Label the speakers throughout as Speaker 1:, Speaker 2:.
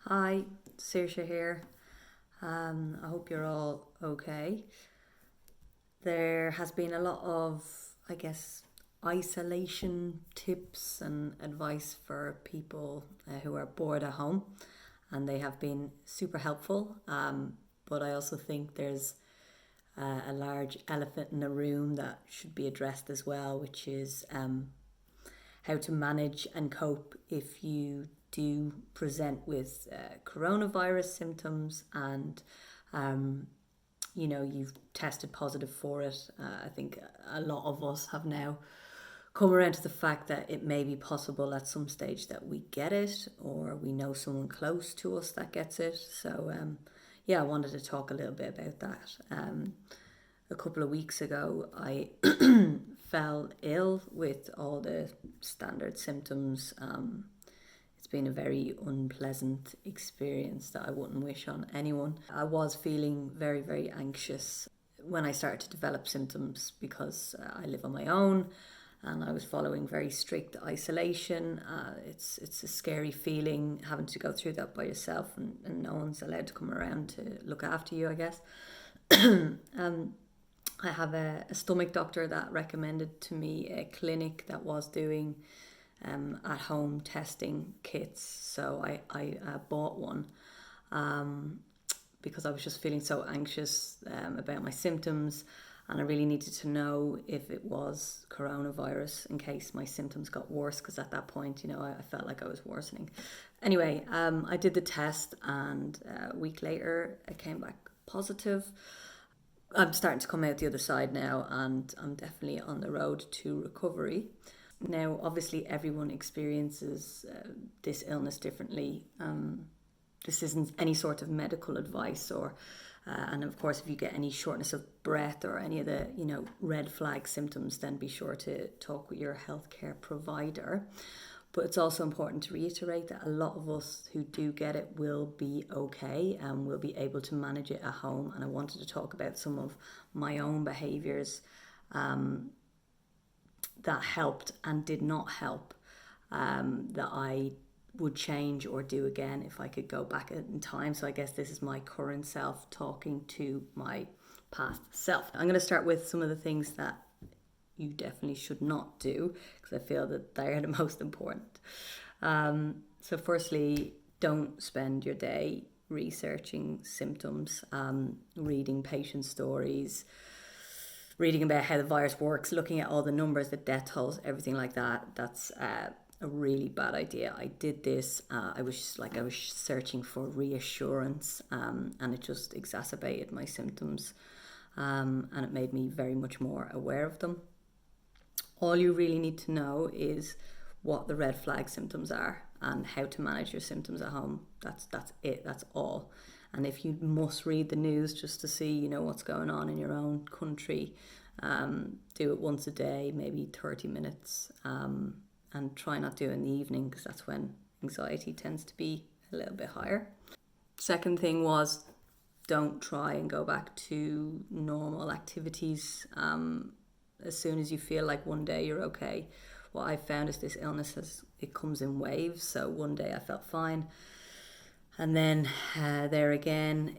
Speaker 1: Hi, Saoirse here. I hope you're all okay. There has been a lot of, I guess, isolation tips and advice for people who are bored at home, and they have been super helpful. But I also think there's a large elephant in the room that should be addressed as well, which is how to manage and cope if you do present with coronavirus symptoms and you've tested positive for it. I think a lot of us have now come around to the fact that it may be possible at some stage that we get it or we know someone close to us that gets it. So I wanted to talk a little bit about that. A couple of weeks ago, I fell ill with all the standard symptoms. It's been a very unpleasant experience that I wouldn't wish on anyone. I was feeling very, very anxious when I started to develop symptoms because I live on my own and I was following very strict isolation. It's a scary feeling having to go through that by yourself, and no one's allowed to come around to look after you, I guess. I have a stomach doctor that recommended to me a clinic that was doing at home testing kits. So I bought one because I was just feeling so anxious about my symptoms, and I really needed to know if it was coronavirus in case my symptoms got worse, because at that point, I felt like I was worsening. Anyway, I did the test, and a week later it came back positive. I'm starting to come out the other side now, and I'm definitely on the road to recovery. Now, obviously, everyone experiences this illness differently. This isn't any sort of medical advice, and of course, if you get any shortness of breath or any of the red flag symptoms, then be sure to talk with your healthcare provider. But it's also important to reiterate that a lot of us who do get it will be okay and will be able to manage it at home. And I wanted to talk about some of my own behaviours that helped and did not help, that I would change or do again if I could go back in time. So I guess this is my current self talking to my past self. I'm going to start with some of the things that you definitely should not do, because I feel that they are the most important. So firstly, don't spend your day researching symptoms, reading patient stories, reading about how the virus works, looking at all the numbers, the death tolls, everything like that. That's a really bad idea. I did this. I was searching for reassurance, and it just exacerbated my symptoms, and it made me very much more aware of them. All you really need to know is what the red flag symptoms are and how to manage your symptoms at home. That's it. That's all. And if you must read the news just to see, what's going on in your own country, do it once a day, maybe 30 minutes, and try not do it in the evening, because that's when anxiety tends to be a little bit higher. Second thing was, don't try and go back to normal activities as soon as you feel like one day you're okay. What I found is this illness it comes in waves. So one day I felt fine, and then there again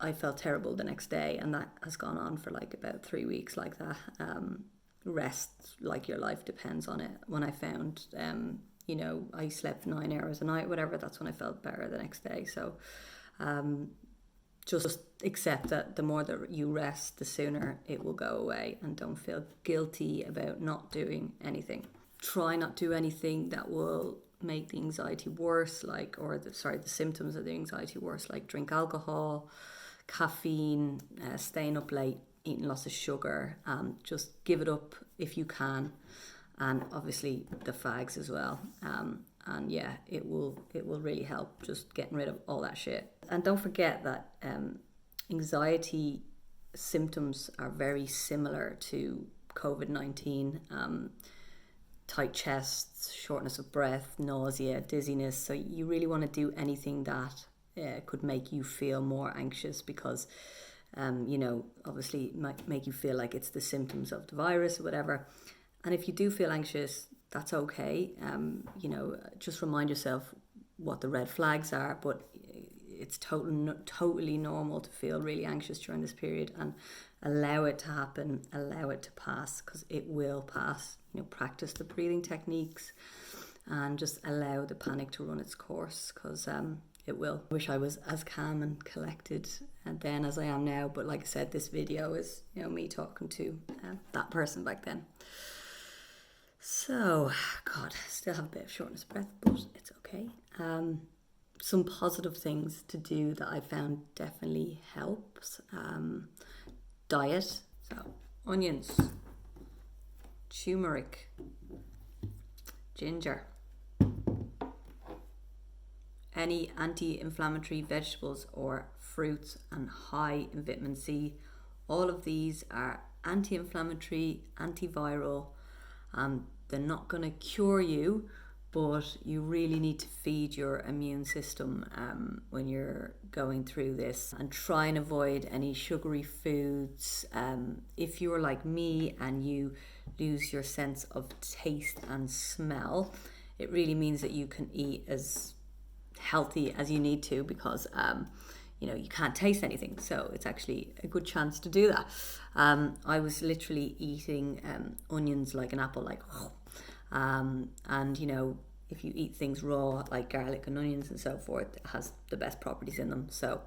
Speaker 1: I felt terrible the next day, and that has gone on for like about 3 weeks like that. Rest like your life depends on it. When I found I slept 9 hours a night, whatever, that's when I felt better the next day. So just accept that the more that you rest, the sooner it will go away, and don't feel guilty about not doing anything. Try not to do anything that will make the anxiety worse, the symptoms of the anxiety worse, like drink alcohol, caffeine, staying up late, eating lots of sugar. Just give it up if you can, and obviously the fags as well. And yeah, it will really help, just getting rid of all that shit. And don't forget that anxiety symptoms are very similar to COVID-19. Tight chests, shortness of breath, nausea, dizziness. So you really want to do anything that could make you feel more anxious, because obviously it might make you feel like it's the symptoms of the virus or whatever. And if you do feel anxious, that's okay. Just remind yourself what the red flags are, but it's totally normal to feel really anxious during this period, and allow it to happen, allow it to pass, because it will pass. Practice the breathing techniques and just allow the panic to run its course, because it will. I wish I was as calm and collected then as I am now, but like I said, this video is me talking to that person back then. So, God, still have a bit of shortness of breath, but it's okay. Some positive things to do that I found definitely helps. Diet, so onions, turmeric, ginger, any anti-inflammatory vegetables or fruits, and high in vitamin C. All of these are anti-inflammatory, antiviral. They're not going to cure you, but you really need to feed your immune system when you're going through this, and try and avoid any sugary foods. If you're like me and you lose your sense of taste and smell, it really means that you can eat as healthy as you need to, because you can't taste anything, so it's actually a good chance to do that. I was literally eating onions like an apple, and if you eat things raw like garlic and onions and so forth, it has the best properties in them. So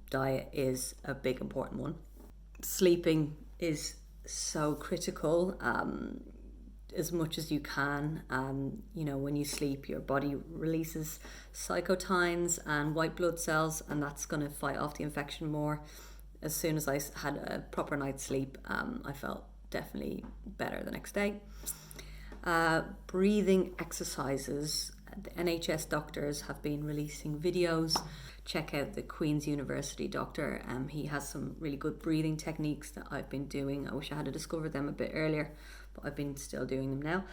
Speaker 1: diet is a big important one. Sleeping is so critical. As much as you can. When you sleep, your body releases cytokines and white blood cells, and that's going to fight off the infection more. As soon as I had a proper night's sleep, I felt definitely better the next day. Breathing exercises. The NHS doctors have been releasing videos. Check out the Queen's University doctor. He has some really good breathing techniques that I've been doing. I wish I had discovered them a bit earlier, but I've been still doing them now.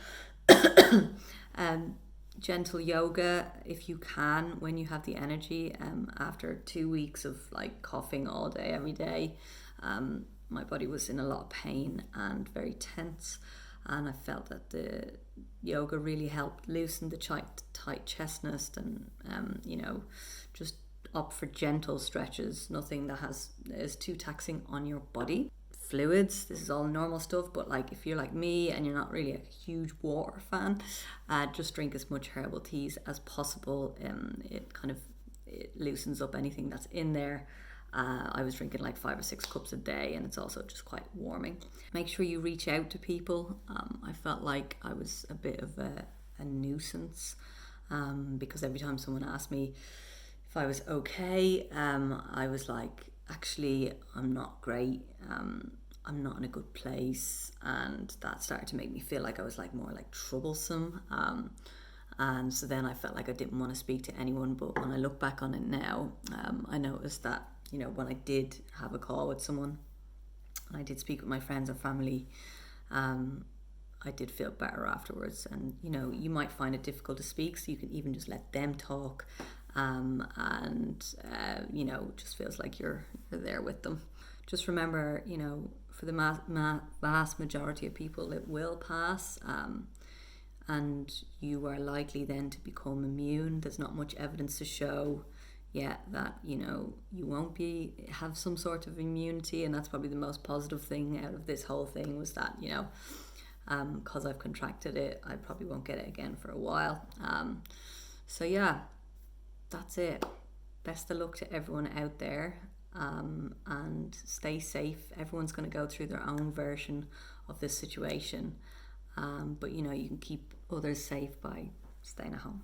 Speaker 1: Gentle yoga, if you can, when you have the energy. After 2 weeks of coughing all day, every day, my body was in a lot of pain and very tense, and I felt that the yoga really helped loosen the tight chestnut, and just opt for gentle stretches, nothing that is too taxing on your body. Fluids, this is all normal stuff, but if you're like me and you're not really a huge water fan, just drink as much herbal teas as possible. It loosens up anything that's in there. I was drinking 5 or 6 cups a day, and it's also just quite warming. Make sure you reach out to people. I felt like I was a bit of a nuisance, because every time someone asked me if I was okay, I was like, actually, I'm not great. I'm not in a good place, and that started to make me feel like I was more troublesome. And so then I felt like I didn't want to speak to anyone. But when I look back on it now, I noticed that when I did have a call with someone, and I did speak with my friends and family, I did feel better afterwards. And you might find it difficult to speak, so you can even just let them talk. It just feels like you're there with them. Just remember, for the vast majority of people, it will pass, and you are likely then to become immune. There's not much evidence to show yet that you won't have some sort of immunity, and that's probably the most positive thing out of this whole thing, was that because I've contracted it, I probably won't get it again for a while. So yeah, that's it. Best of luck to everyone out there, and stay safe. Everyone's going to go through their own version of this situation, but you can keep others safe by staying at home.